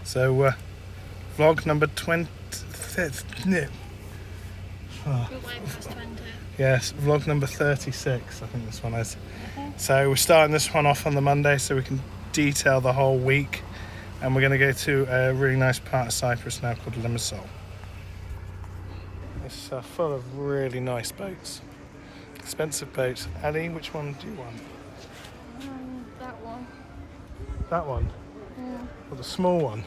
So vlog number 20. Yes, vlog number 36, I think this one is. So we're starting this one off on the Monday so we can detail the whole week. And we're going to go to a really nice part of Cyprus now called Limassol. It's full of really nice boats. Expensive boats. Ali, which one do you want? That one. That one? Yeah. Or the small one?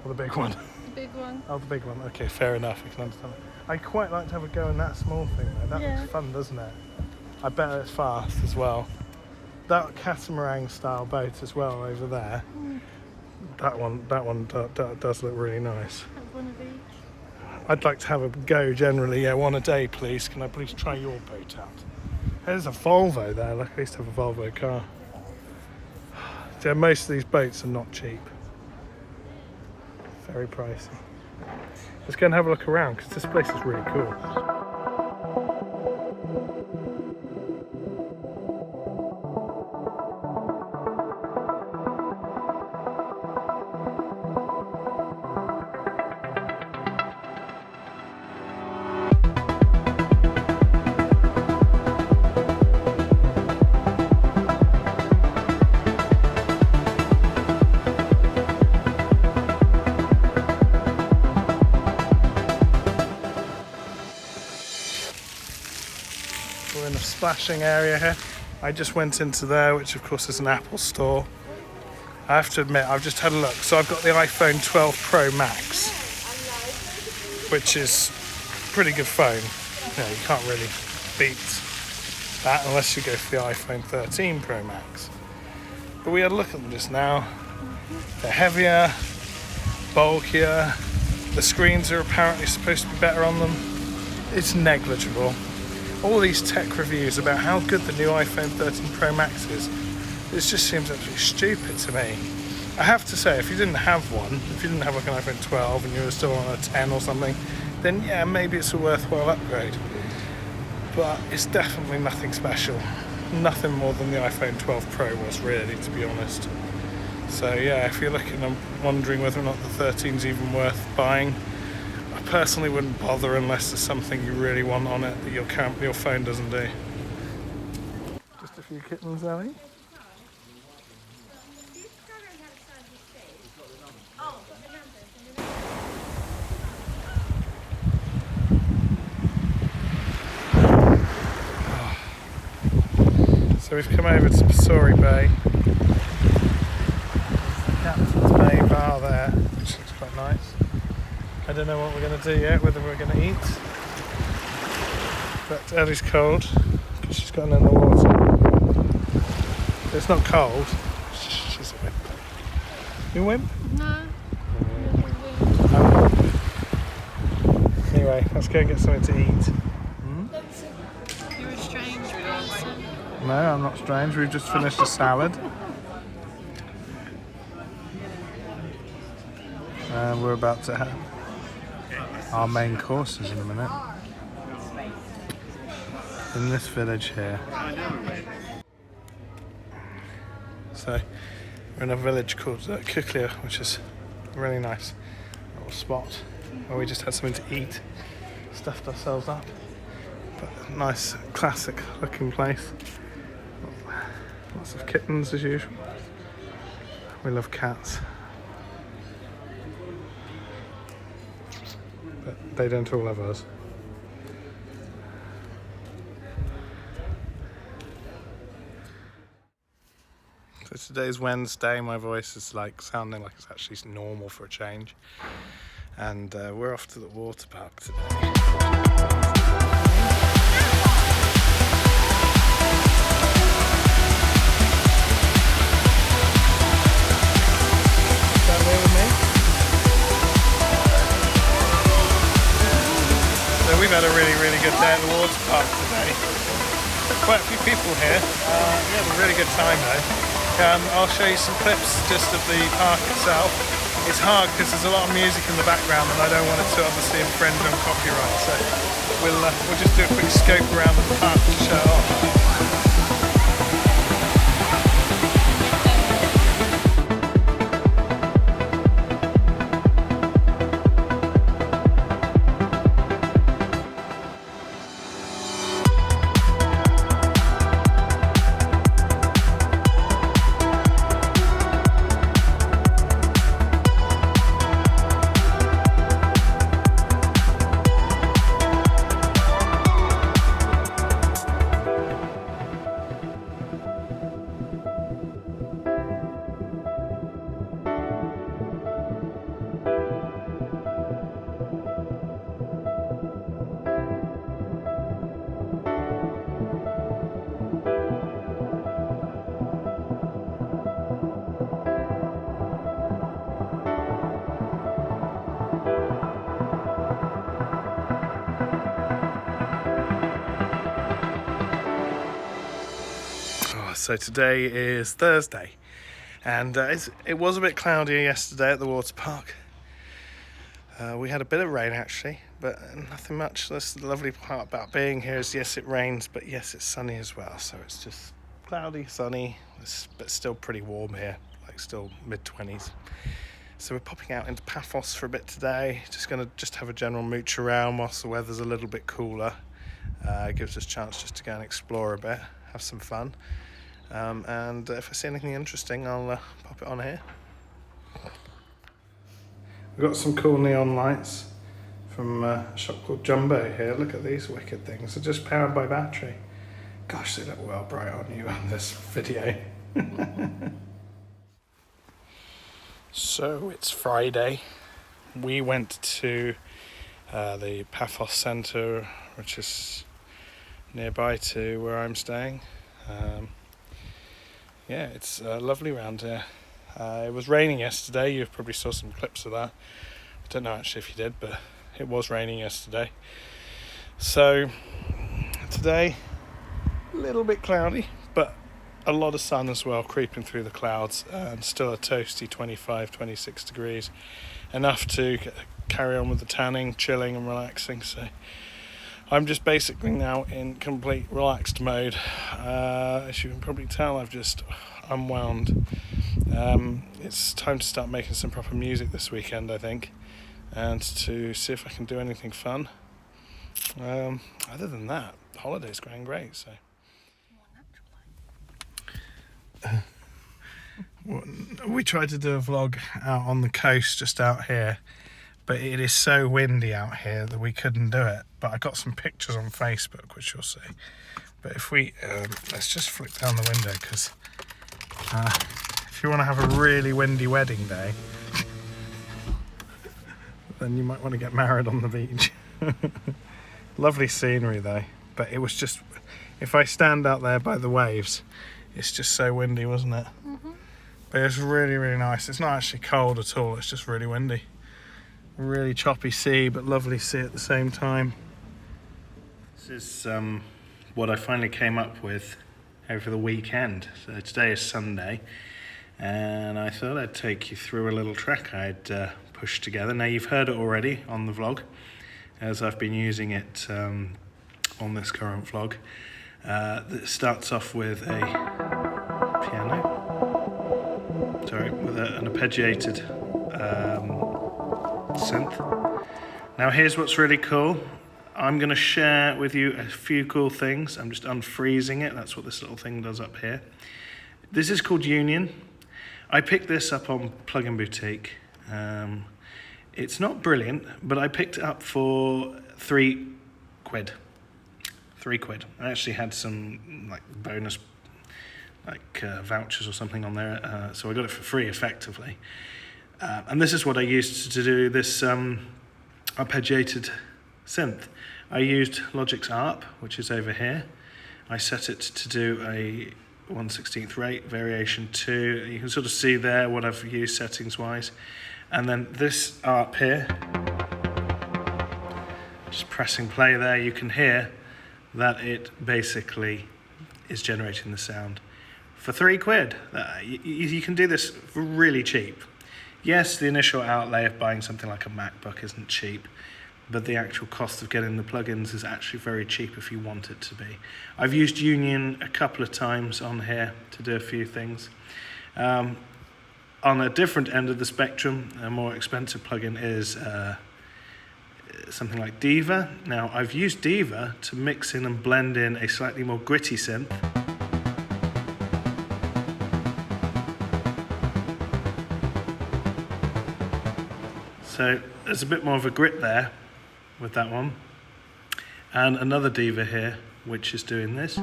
Or the big one? The big one. Oh, the big one. Okay, fair enough. I can understand it. I'd quite like to have a go in that small thing though. That looks fun, doesn't it? I bet it's fast as well. That catamaran style boat as well over there. That one does look really nice. Have one of each. I'd like to have a go generally. Yeah, one a day, please. Can I please try your boat out? There's a Volvo there. Look, I used to have a Volvo car. Yeah, most of these boats are not cheap. Very pricey. Let's go and have a look around because this place is really cool. We're in the splashing area here. I just went into there, which of course is an Apple store. I have to admit, I've just had a look. So I've got the iPhone 12 Pro Max, which is a pretty good phone. You know, you can't really beat that unless you go for the iPhone 13 Pro Max. But we had a look at them just now. They're heavier, bulkier. The screens are apparently supposed to be better on them. It's negligible. All these tech reviews about how good the new iPhone 13 Pro Max is, it just seems absolutely stupid to me. I have to say, if you didn't have one, if you didn't have like an iPhone 12 and you were still on a 10 or something, then yeah, maybe it's a worthwhile upgrade. But it's definitely nothing special. Nothing more than the iPhone 12 Pro was, really, to be honest. So yeah, if you're looking and wondering whether or not the 13's even worth buying, I personally wouldn't bother unless there's something you really want on it that your phone doesn't do. Just a few kittens, Ali. So we've come over to Pasori Bay. Captain's Bay bar there, which looks quite nice. I don't know what we're going to do yet, whether we're going to eat. But Ellie's cold because she's gotten in the water. It's not cold, she's a wimp. You a wimp? No. Anyway, let's go and get something to eat. You're a strange person. No, I'm not strange. We've just finished a salad. And we're about to have our main courses in a minute. In this village here. So we're in a village called Kuklia, which is a really nice little spot where we just had something to eat, stuffed ourselves up. But a nice classic looking place. Lots of kittens as usual. We love cats. But they don't all love us. So today's Wednesday, my voice is like sounding like it's actually normal for a change. And we're off to the water park today. So we've had a really good day at the water park today. Quite a few people here. We had a really good time though. I'll show you some clips just of the park itself. It's hard because there's a lot of music in the background and I don't want it to obviously infringe on copyright. So we'll just do a quick scope around the park to show it off. So today is Thursday, and it was a bit cloudy yesterday at the water park. We had a bit of rain actually, but nothing much. That's the lovely part about being here is yes, it rains, but yes, it's sunny as well. So it's just cloudy, sunny, but still pretty warm here, like still mid-20s. So we're popping out into Paphos for a bit today. Just going to have a general mooch around whilst the weather's a little bit cooler. It gives us a chance just to go and explore a bit, have some fun. And if I see anything interesting, I'll pop it on here. We've got some cool neon lights from a shop called Jumbo here. Look at these wicked things. They're just powered by battery. Gosh, they look well bright on you on this video. So it's Friday. We went to the Paphos Centre, which is nearby to where I'm staying. Yeah, it's lovely around here. It was raining yesterday. You probably saw some clips of that. I don't know actually if you did, but it was raining yesterday. So today, a little bit cloudy, but a lot of sun as well creeping through the clouds, and still a toasty 25-26 degrees, enough to carry on with the tanning, chilling and relaxing. So I'm just basically now in complete relaxed mode. As you can probably tell, I've just unwound. It's time to start making some proper music this weekend, I think, and to see if I can do anything fun. Other than that, the holiday's going great. So we tried to do a vlog out on the coast just out here, but it is so windy out here that we couldn't do it. But I got some pictures on Facebook, which you'll see. But if we let's just flick down the window, because if you want to have a really windy wedding day, then you might want to get married on the beach. Lovely scenery though, but it was just, if I stand out there by the waves, it's just so windy, wasn't it? Mm-hmm. But it's really, really nice. It's not actually cold at all, it's just really windy. Really choppy sea, but lovely sea at the same time. This is what I finally came up with over the weekend. So today is Sunday, and I thought I'd take you through a little track I'd pushed together. Now you've heard it already on the vlog, as I've been using it on this current vlog. That starts off with a piano, with an arpeggiated synth. Now here's what's really cool. I'm going to share with you a few cool things. I'm just unfreezing it. That's what this little thing does up here. This is called Union. I picked this up on Plug-in Boutique. It's not brilliant, but I picked it up for £3. £3. I actually had some like bonus vouchers or something on there, so I got it for free effectively. And this is what I used to do this arpeggiated synth. I used Logic's ARP, which is over here. I set it to do a 1/16th rate, variation 2. You can sort of see there what I've used settings wise. And then this ARP here, just pressing play there, you can hear that it basically is generating the sound for £3. You can do this for really cheap. Yes, the initial outlay of buying something like a MacBook isn't cheap, but the actual cost of getting the plugins is actually very cheap if you want it to be. I've used Union a couple of times on here to do a few things. On a different end of the spectrum, a more expensive plugin is something like Diva. Now, I've used Diva to mix in and blend in a slightly more gritty synth. So there's a bit more of a grit there with that one. And another Diva here, which is doing this.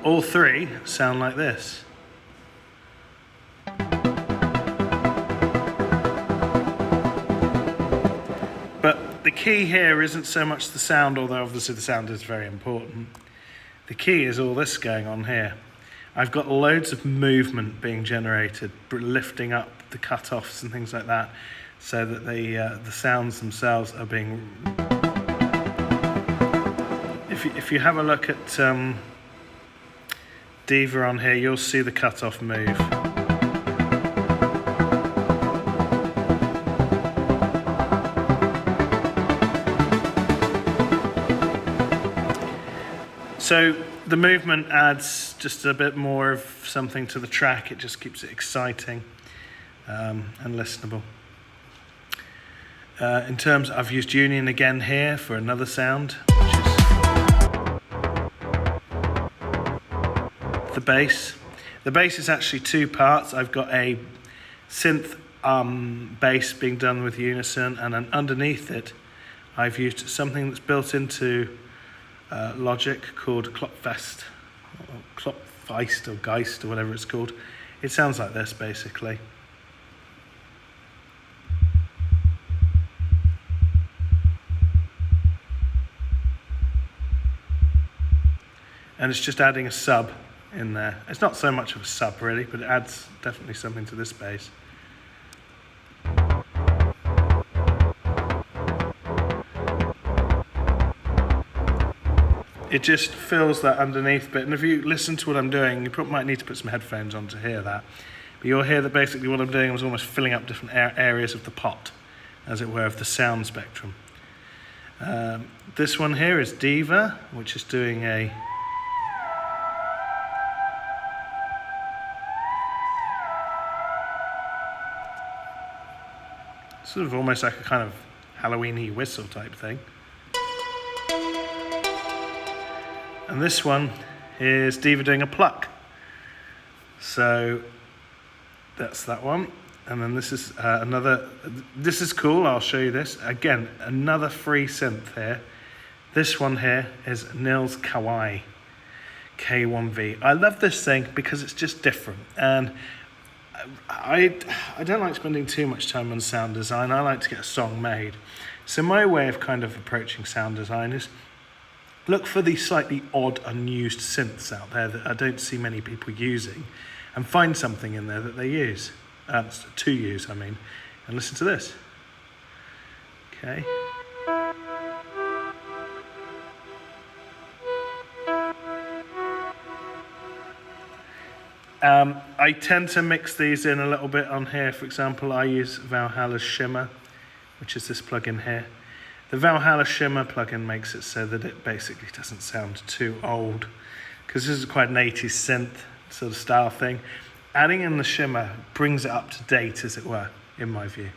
All three sound like this. But the key here isn't so much the sound, although obviously the sound is very important. The key is all this going on here. I've got loads of movement being generated, lifting up the cut-offs and things like that, so that the sounds themselves are being... If if you have a look at Diva on here, you'll see the cut-off move. So the movement adds just a bit more of something to the track. It just keeps it exciting and listenable. In terms, I've used Union again here for another sound, which is the bass. The bass is actually two parts. I've got a synth bass being done with unison, and then underneath it, I've used something that's built into Logic called Klopfest, or Klopfeist or Geist or whatever it's called. It sounds like this basically. And it's just adding a sub in there. It's not so much of a sub really, but it adds definitely something to this bass. It just fills that underneath bit, and if you listen to what I'm doing, you probably might need to put some headphones on to hear that. But you'll hear that basically what I'm doing is almost filling up different areas of the pot, as it were, of the sound spectrum. This one here is Diva, which is doing a sort of almost like a kind of Halloween-y whistle type thing. And this one is Diva doing a pluck. So that's that one. And then this is another, this is cool, I'll show you this. Again, another free synth here. This one here is Nils Kawaii K1V. I love this thing because it's just different. And I don't like spending too much time on sound design. I like to get a song made. So my way of kind of approaching sound design is look for the slightly odd, unused synths out there that I don't see many people using, and find something in there that they use, to use, I mean, and listen to this. Okay. I tend to mix these in a little bit on here. For example, I use Valhalla's Shimmer, which is this plugin here. The Valhalla Shimmer plugin makes it so that it basically doesn't sound too old, because this is quite an 80s synth sort of style thing. Adding in the Shimmer brings it up to date, as it were, in my view.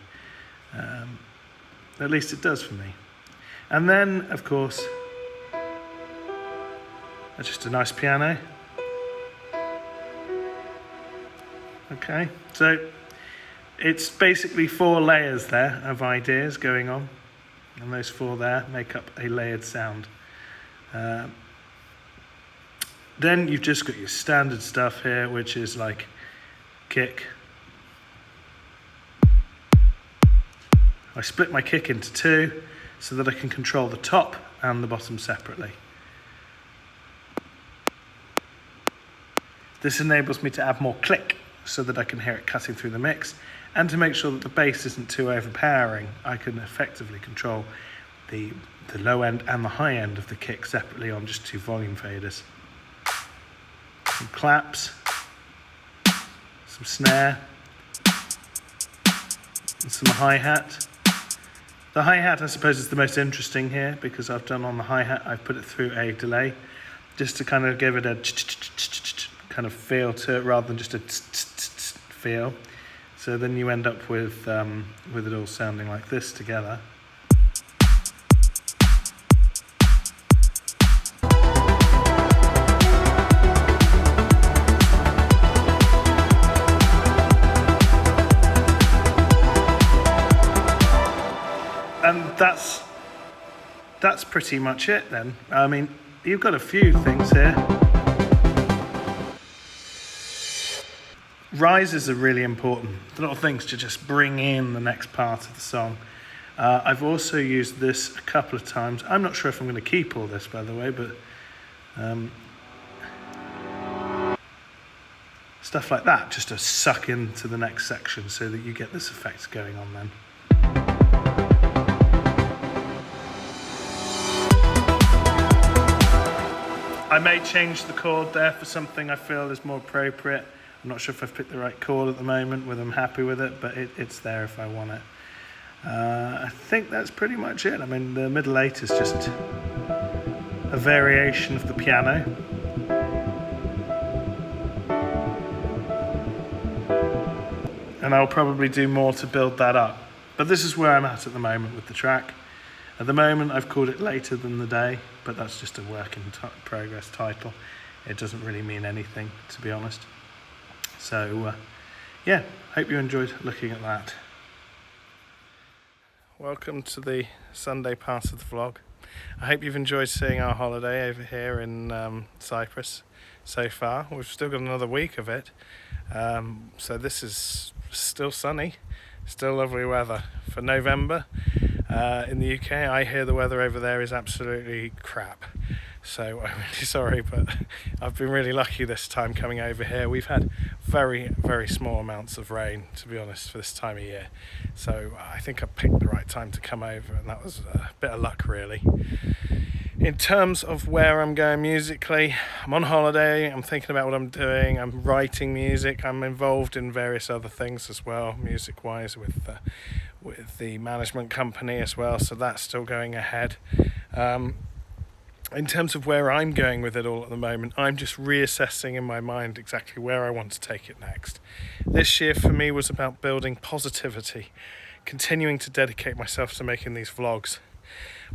At least it does for me. And then, of course, just a nice piano. Okay, so it's basically 4 layers there of ideas going on, and those 4 there make up a layered sound. Then you've just got your standard stuff here, which is like kick. I split my kick into 2 so that I can control the top and the bottom separately. This enables me to add more click, so that I can hear it cutting through the mix, and to make sure that the bass isn't too overpowering. I can effectively control the low end and the high end of the kick separately on just 2 volume faders. Some claps, some snare, and some hi-hat. The hi-hat, I suppose, is the most interesting here, because I've done on the hi-hat, I've put it through a delay, just to kind of give it a kind of feel to it, rather than just a feel. So then you end up with it all sounding like this together. And that's pretty much it then. I mean, you've got a few things here. Rises are really important, little things to just bring in the next part of the song. I've also used this a couple of times. I'm not sure if I'm going to keep all this, by the way, but stuff like that, just to suck into the next section so that you get this effect going on then. I may change the chord there for something I feel is more appropriate. I'm not sure if I've picked the right chord at the moment, whether I'm happy with it, but it's there if I want it. I think that's pretty much it. I mean, the middle 8 is just a variation of the piano. And I'll probably do more to build that up. But this is where I'm at the moment with the track. At the moment, I've called it Later Than the Day, but that's just a work in progress title. It doesn't really mean anything, to be honest. So, yeah, hope you enjoyed looking at that. Welcome to the Sunday part of the vlog. I hope you've enjoyed seeing our holiday over here in Cyprus so far. We've still got another week of it. So this is still sunny, still lovely weather. For November in the UK, I hear the weather over there is absolutely crap. So I'm really sorry, but I've been really lucky this time coming over here. We've had very, very small amounts of rain, to be honest, for this time of year. So I think I picked the right time to come over, and that was a bit of luck, really. In terms of where I'm going musically, I'm on holiday, I'm thinking about what I'm doing, I'm writing music, I'm involved in various other things as well, music-wise, with the management company as well, so that's still going ahead. In terms of where I'm going with it all at the moment, I'm just reassessing in my mind exactly where I want to take it next. This year for me was about building positivity, continuing to dedicate myself to making these vlogs,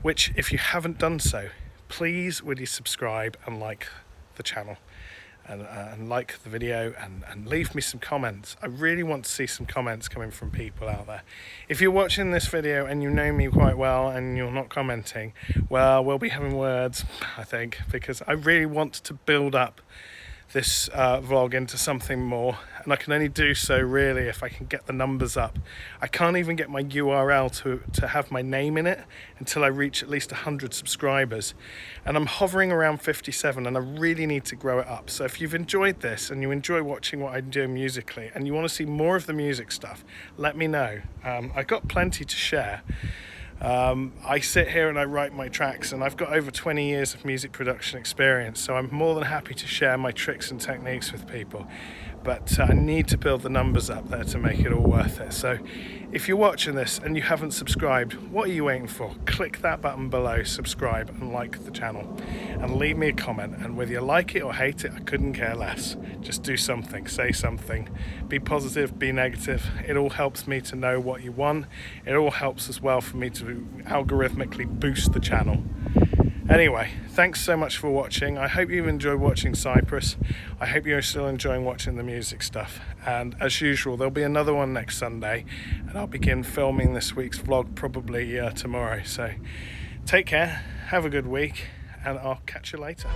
which, if you haven't done so, please would you subscribe and like the channel and like the video and leave me some comments. I really want to see some comments coming from people out there. If you're watching this video and you know me quite well and you're not commenting, well, we'll be having words, I think, because I really want to build up this vlog into something more, and I can only do so really if I can get the numbers up. I can't even get my URL to have my name in it until I reach at least 100 subscribers, and I'm hovering around 57, and I really need to grow it up. So if you've enjoyed this and you enjoy watching what I'm doing musically and you want to see more of the music stuff, let me know. I've got plenty to share. I sit here and I write my tracks, and I've got over 20 years of music production experience, so I'm more than happy to share my tricks and techniques with people, but I need to build the numbers up there to make it all worth it. So if you're watching this and you haven't subscribed, what are you waiting for? Click that button below, subscribe and like the channel, and leave me a comment, and whether you like it or hate it, I couldn't care less. Just do something, say something, be positive, be negative. It all helps me to know what you want. It all helps as well for me to algorithmically boost the channel. Anyway, thanks so much for watching. I hope you've enjoyed watching Cyprus. I hope you're still enjoying watching the music stuff. And as usual, there'll be another one next Sunday, and I'll begin filming this week's vlog probably tomorrow. So take care, have a good week, and I'll catch you later.